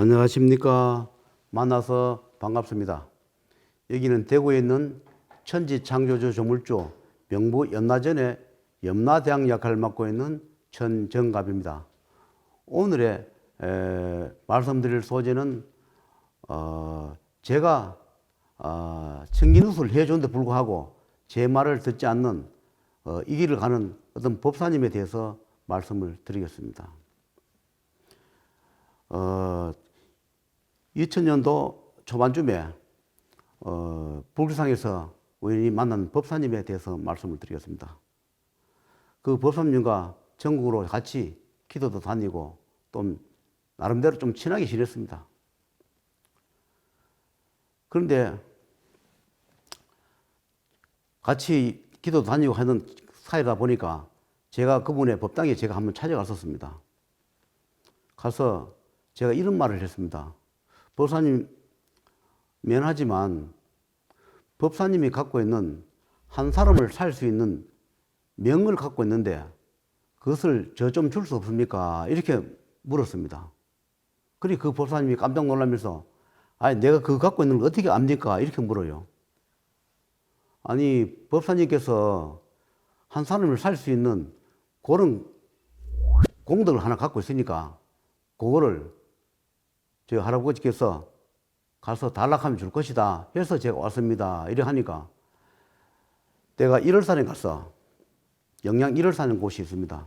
안녕하십니까. 만나서 반갑습니다. 여기는 대구에 있는 천지창조주 조물주 명부 연나전의 염라대왕 역할을 맡고 있는 천정갑입니다. 오늘의 말씀드릴 소재는 제가 청기누수를 해줬는데 불구하고 제 말을 듣지 않는 이 길을 가는 어떤 법사님에 대해서 말씀을 드리겠습니다. 2000년도 초반쯤에 불교상에서 우연히 만난 법사님에 대해서 말씀을 드리겠습니다. 그 법사님과 전국으로 같이 기도도 다니고 또 나름대로 좀 친하게 지냈습니다. 그런데 같이 기도 다니고 하는 사이다 보니까 제가 그분의 법당에 제가 한번 찾아갔었습니다. 가서 제가 이런 말을 했습니다. 법사님, 미안하지만 법사님이 갖고 있는 한 사람을 살 수 있는 명을 갖고 있는데 그것을 저 좀 줄 수 없습니까? 이렇게 물었습니다. 그리 그 법사님이 깜짝 놀라면서 아니 내가 그거 갖고 있는 걸 어떻게 압니까? 이렇게 물어요. 아니 법사님께서 한 사람을 살 수 있는 그런 공덕을 하나 갖고 있으니까 그거를 저희 할아버지께서 가서 달락하면 줄 것이다 해서 제가 왔습니다. 이래 하니까 내가 1월산에 가서 영양 1월산인 곳이 있습니다.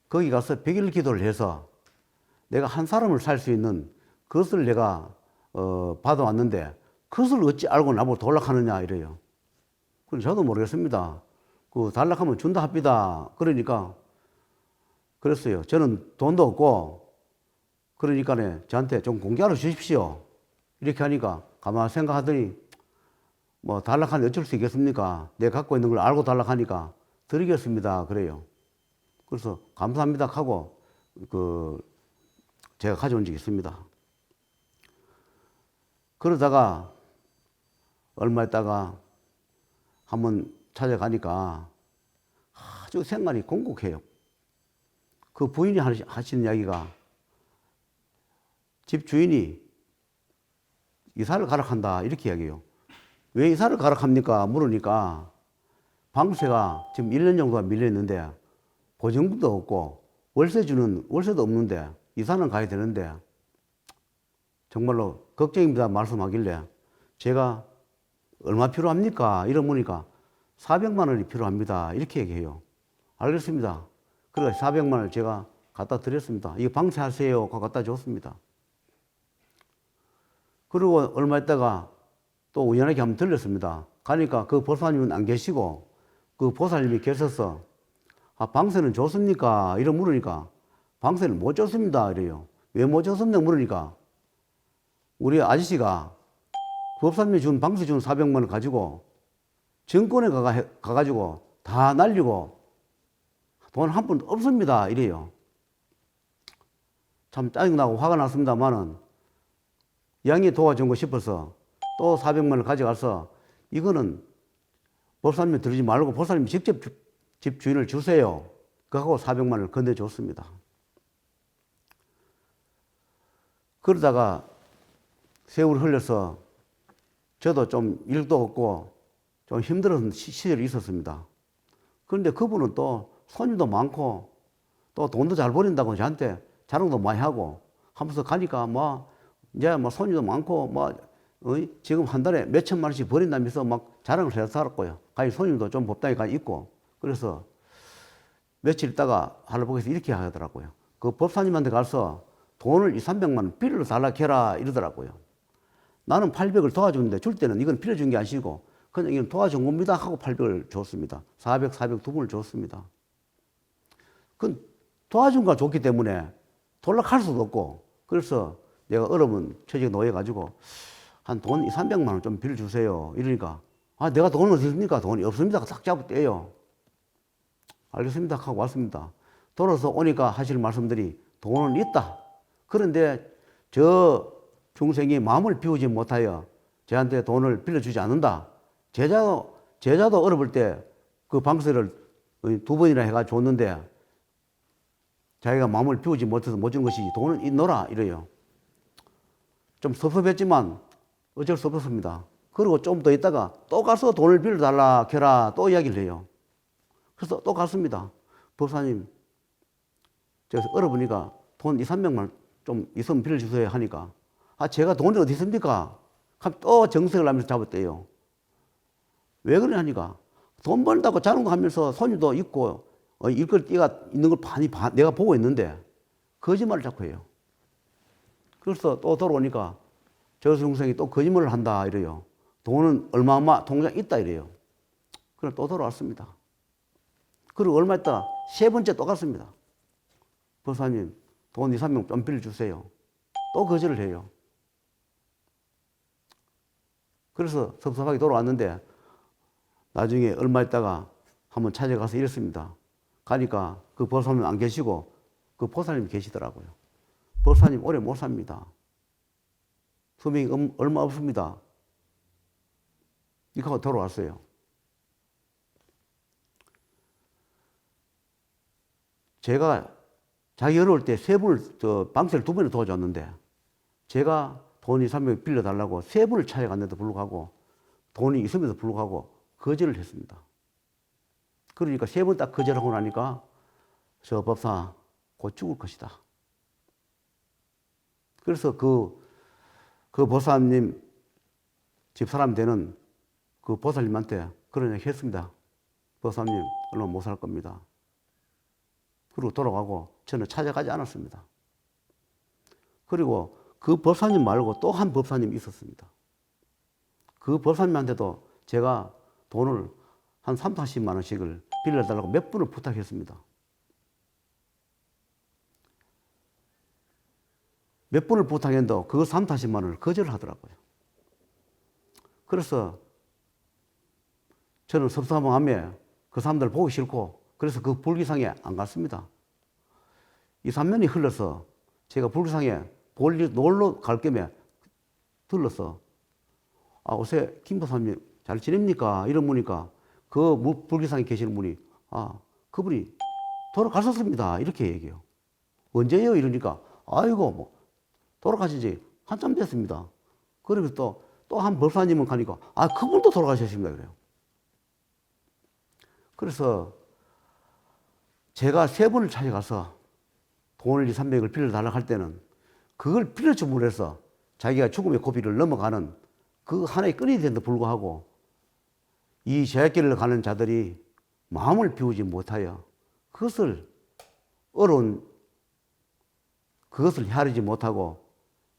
거기 가서 100일 기도를 해서 내가 한 사람을 살 수 있는 그것을 내가 받아왔는데 그것을 어찌 알고 나보고 달락하느냐 이래요. 그럼 저도 모르겠습니다. 그 달락하면 준다 합니다. 그러니까 그랬어요. 저는 돈도 없고 그러니까 저한테 좀 공개하러 주십시오. 이렇게 하니까 가만히 생각하더니 뭐 달락하는데 어쩔 수 있겠습니까? 내가 갖고 있는 걸 알고 달락하니까 드리겠습니다. 그래요. 그래서 감사합니다 하고 제가 가져온 적이 있습니다. 그러다가 얼마 있다가 한번 찾아가니까 아주 생활이 공곡해요. 그 부인이 하시는 이야기가 집 주인이 이사를 가라 한다 이렇게 이야기해요. 왜 이사를 가라 합니까? 물으니까 방세가 지금 1년 정도가 밀려있는데 보증금도 없고 월세도 없는데 이사는 가야 되는데 정말로 걱정입니다 말씀하길래 제가 얼마 필요합니까? 이러니까 400만 원이 필요합니다 이렇게 얘기해요. 알겠습니다. 그래서 400만 원을 제가 갖다 드렸습니다. 이거 방세하세요 하고 갖다 줬습니다. 그리고 얼마 있다가 또 우연하게 한번 들렸습니다. 가니까 그 보살님은 안 계시고 그 보살님이 계셔서 방세는 줬습니까? 이러 물으니까 방세를 못 줬습니다. 이래요. 왜 못 줬습니까? 물으니까 우리 아저씨가 그 법사님이 준 방세 준 400만 원 가지고 정권에 가가지고 다 날리고 돈 한 푼 없습니다. 이래요. 참 짜증나고 화가 났습니다만은 양이 도와준 거 싶어서 또 400만 원을 가져가서 이거는 법사님이 들지 말고 법사님이 직접 집 주인을 주세요. 그하고 400만 원을 건네줬습니다. 그러다가 세월이 흘려서 저도 좀 일도 없고 좀 힘들었던 시절이 있었습니다. 그런데 그분은 또 손님도 많고 또 돈도 잘 버린다고 저한테 자랑도 많이 하고 하면서 가니까 이제 손님도 많고 지금 한 달에 몇 천만 원씩 버린다면서 막 자랑을 해서 살았고요. 가히 손님도 좀 법당에 가 있고 그래서 며칠 있다가 할아버지께서 이렇게 하더라고요. 그 법사님한테 가서 돈을 200~300만 원 빌려 달라 해라 이러더라고요. 나는 800을 도와주는데 줄 때는 이건 빌려준 게 아니고 그냥 이건 도와준 겁니다 하고 800을 줬습니다. 400 두 분을 줬습니다. 그건 도와준 걸 줬기 때문에 돌락할 수도 없고 그래서 내가 어려운 처지에 놓여가지고 한 돈 200~300만 원 좀 빌려주세요. 이러니까 내가 돈은 어디 있습니까? 돈이 없습니다. 딱 잡을때요. 알겠습니다 하고 왔습니다. 돌아서 오니까 하실 말씀들이 돈은 있다. 그런데 저 중생이 마음을 비우지 못하여 저한테 돈을 빌려주지 않는다. 제자도 어려울 때 그 방세를 2번이나 해가 줬는데 자기가 마음을 비우지 못해서 못 준 것이지 돈은 있노라 이래요. 좀 섭섭했지만 어쩔 수 없었습니다. 그리고 좀 더 있다가 또 가서 돈을 빌려달라 캐라 또 이야기를 해요. 그래서 또 갔습니다. 법사님, 제가 얼어보니까 돈 2, 300만 좀 있으면 빌려주세요 하니까 제가 돈이 어디 있습니까? 또 정색을 하면서 잡았대요. 왜 그러냐니까 돈 번다고 자랑하면서 손님도 있고 일거리가 있는 걸 많이 내가 보고 있는데 거짓말을 자꾸 해요. 그래서 또 돌아오니까 저 동생이 또 거짓말을 한다 이래요. 돈은 얼마 통장에 있다 이래요. 그래 또 돌아왔습니다. 그리고 얼마 있다 세 번째 또 갔습니다. 법사님 돈 2, 3명 좀 빌려주세요. 또 거절을 해요. 그래서 섭섭하게 돌아왔는데 나중에 얼마 있다가 한번 찾아가서 이랬습니다. 가니까 그 법사님 안 계시고 그 보살님이 계시더라고요. 법사님 오래 못 삽니다. 수명이 얼마 없습니다. 이렇게 하고 돌아왔어요. 제가 자기 어려울 때 세 분을, 방세를 2번을 도와줬는데 제가 돈이 300 빌려달라고 세 분을 찾아갔는데도 불구하고 돈이 있음에도 불구하고 거절을 했습니다. 그러니까 세 번 딱 거절하고 나니까 저 법사 곧 죽을 것이다. 그래서 그 보살님 집사람 되는 그 보살님한테 그런 얘기 했습니다. 보살님 얼마 못 살 겁니다. 그리고 돌아가고 저는 찾아가지 않았습니다. 그리고 그 법사님 말고 또 한 법사님이 있었습니다. 그 법사님한테도 제가 돈을 한 3, 40만 원씩을 빌려달라고 몇 번을 부탁했습니다. 몇 번을 부탁했는데 그 3, 40만 원을 거절하더라고요. 그래서 저는 섭섭함에 그 사람들 보기 싫고 그래서 그 불기상에 안 갔습니다. 2, 3년이 흘러서 제가 불기상에 놀러 갈 겸에 들러서 요새 김 보사님 잘 지냅니까? 이런 분이니까 그 불기상에 계시는 분이 그분이 돌아가셨습니다. 이렇게 얘기해요. 언제요? 이러니까 아이고 뭐 돌아가신 지 한참 됐습니다. 그리고 또 한 법사님은 가니까 그분도 돌아가셨습니다. 그래요. 그래서 제가 세 번을 찾아가서 돈을 2, 300을 빌려달라고 할 때는 그걸 빌려줌으로 해서 자기가 죽음의 고비를 넘어가는 그 하나의 끈이 되는데 불구하고 이 제약길을 가는 자들이 마음을 비우지 못하여 그것을 헤아리지 못하고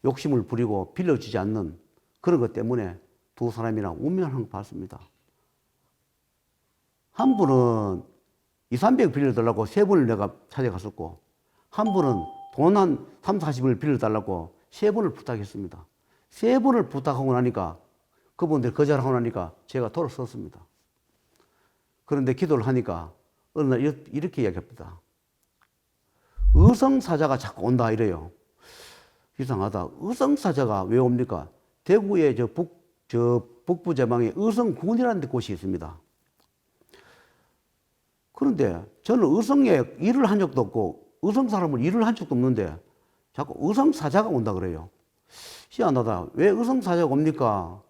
욕심을 부리고 빌려주지 않는 그런 것 때문에 두 사람이나 운명을 받습니다. 한 분은 2, 300 빌려달라고 세 번을 내가 찾아갔었고 한 분은 돈 한 3, 40을 빌려달라고 세 번을 부탁했습니다. 세 번을 부탁하고 나니까 그분들 거절하고 나니까 제가 돌아섰습니다. 그런데 기도를 하니까 어느 날 이렇게 이야기합니다. 의성사자가 자꾸 온다 이래요. 이상하다. 의성사자가 왜 옵니까? 대구의 북부 제방에 의성군이라는 곳이 있습니다. 그런데 저는 의성에 일을 한 적도 없고 의성 사람은 일을 한 적도 없는데 자꾸 의성사자가 온다 그래요. 희한하다. 왜 의성사자가 옵니까?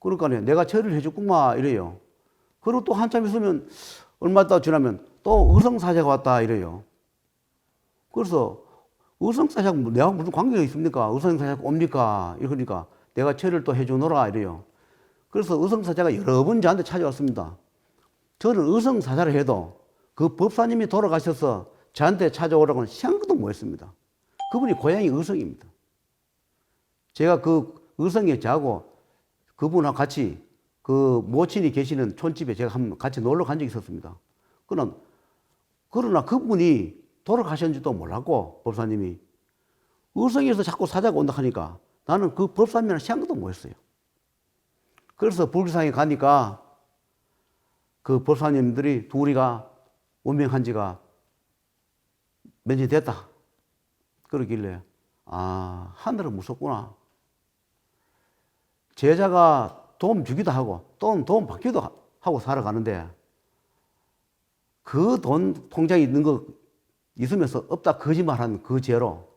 그러니까 내가 처리를 해줬구만 이래요. 그리고 또 한참 있으면 얼마 있다 지나면 또 의성사자가 왔다 이래요. 그래서 의성사자가 내가 무슨 관계가 있습니까? 의성사자가 옵니까? 이러니까 내가 처리를 또 해주노라 이래요. 그래서 의성사자가 여러 번 저한테 찾아왔습니다. 저는 의성사자를 해도 그 법사님이 돌아가셔서 저한테 찾아오라고는 생각도 못 했습니다. 그분이 고향이 의성입니다. 제가 그 의성에 자고 그분하고 같이 그 모친이 계시는 촌집에 제가 한번 같이 놀러 간 적이 있었습니다. 그러나 그분이 돌아가셨는지도 몰랐고 법사님이 의성에서 자꾸 사자가 온다 하니까 나는 그 법사님이랑 생각도 못 했어요. 그래서 불기상에 가니까 그 법사님들이 둘이가 운명한 지가 몇 년 됐다. 그러길래 하늘은 무섭구나. 제자가 도움 주기도 하고 또 도움 받기도 하고 살아가는데 그 돈 통장에 있는 거 있으면서 없다 거짓말한 그 죄로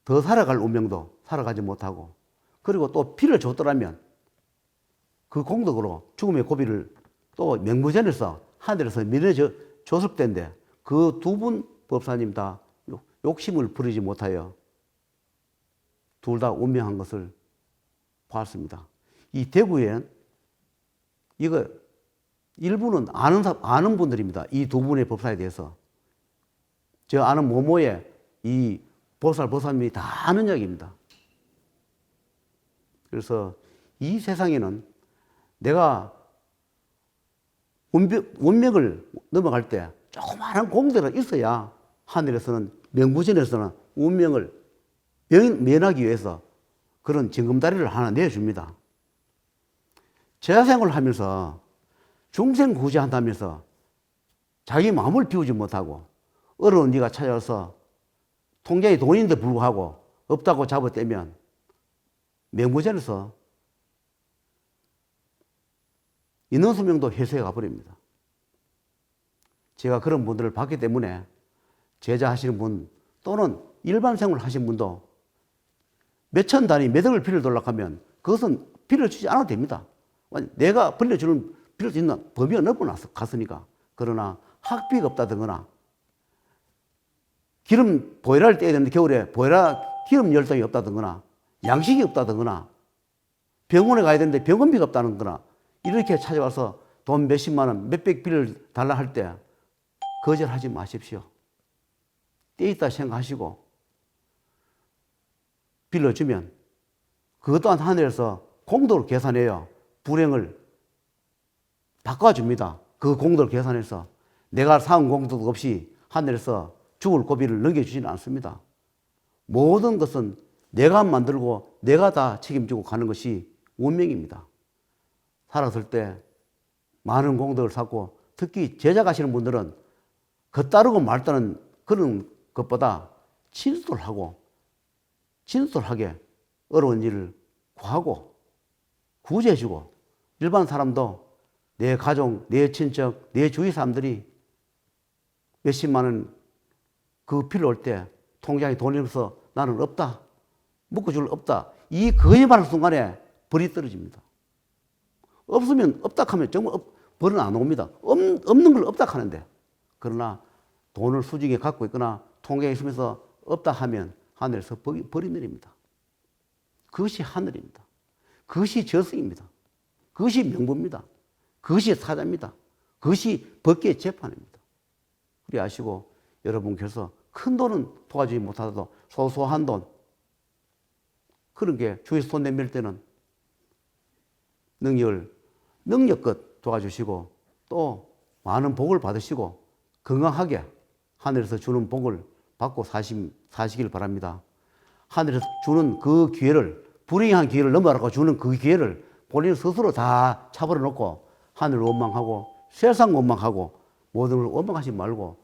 더 살아갈 운명도 살아가지 못하고, 그리고 또 피를 줬더라면 그 공덕으로 죽음의 고비를 또 명부전에서 하늘에서 밀어줘 줬을 텐데, 그 두 분 법사님 다 욕심을 부리지 못하여 둘 다 운명한 것을 봤습니다. 이 대구에 이거 일부는 아는 분들입니다. 이 두 분의 법사에 대해서. 저 아는 모모의 이 보살님이 다 아는 이야기입니다. 그래서 이 세상에는 내가 운명을 넘어갈 때 조그마한 공덕이 있어야 하늘에서는, 명부전에서는 운명을 면하기 위해서 그런 징검다리를 하나 내줍니다. 제사생활을 하면서 중생 구제한다면서 자기 마음을 비우지 못하고 어려운 네가 찾아와서 통장에 돈이 있는데 불구하고 없다고 잡아떼면 명부전에서 인원수명도 회수해 가버립니다. 제가 그런 분들을 봤기 때문에 제자 하시는 분 또는 일반 생활 하시는 분도 몇천 단위 몇억을 빌려달라고 하면 그것은 빌려주지 않아도 됩니다. 내가 빌려줄 수 있는 법이 어느 분 갔으니까. 그러나 학비가 없다든가, 기름 보이라를 떼야 되는데 겨울에 보이라 기름 열동이 없다든가, 양식이 없다든가, 병원에 가야 되는데 병원비가 없다는 거나, 이렇게 찾아와서 돈 몇십만 원, 몇백 빌을 달라 할 때 거절하지 마십시오. 때 있다 생각하시고 빌려주면 그것 또한 하늘에서 공덕을 계산해요. 불행을 바꿔줍니다. 그 공덕을 계산해서 내가 쌓은 공덕 없이 하늘에서 죽을 고비를 넘겨주지는 않습니다. 모든 것은 내가 만들고 내가 다 책임지고 가는 것이 운명입니다. 살았을 때 많은 공덕을 쌓고, 특히 제자 가시는 분들은 겉따르고 말따는 그런 것보다 진솔하게 어려운 일을 구하고 구제해주고, 일반 사람도 내 가족, 내 친척, 내 주위 사람들이 몇십만 원 그 필요 올 때 통장에 돈이 없어 나는 없다, 묶어줄 없다, 이 거짓말하는 순간에 벌이 떨어집니다. 없으면 없다 하면 정말 벌은 안 옵니다. 없는 걸 없다 하는데, 그러나 돈을 수중에 갖고 있거나 통장에 있으면서 없다 하면 하늘에서 벌이 내립니다. 그것이 하늘입니다. 그것이 저승입니다. 그것이 명부입니다. 그것이 사자입니다. 그것이 법계의 재판입니다. 그리 아시고 여러분께서 큰 돈은 도와주지 못하더라도 소소한 돈, 그런 게 주위에서 손 내밀 때는 능력껏 도와주시고, 또 많은 복을 받으시고 건강하게 하늘에서 주는 복을 받고 사시길 바랍니다. 하늘에서 주는 그 기회를, 불행한 기회를 넘어가고 주는 그 기회를 본인 스스로 다 차버려 놓고 하늘을 원망하고 세상 원망하고 모든 걸 원망하지 말고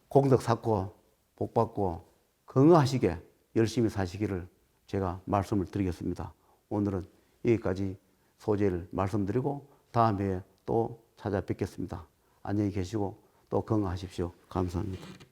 공덕 쌓고 복 받고 건강하시게 열심히 사시기를 제가 말씀을 드리겠습니다. 오늘은 여기까지 소재를 말씀드리고 다음에 또 찾아뵙겠습니다. 안녕히 계시고 또 건강하십시오. 감사합니다.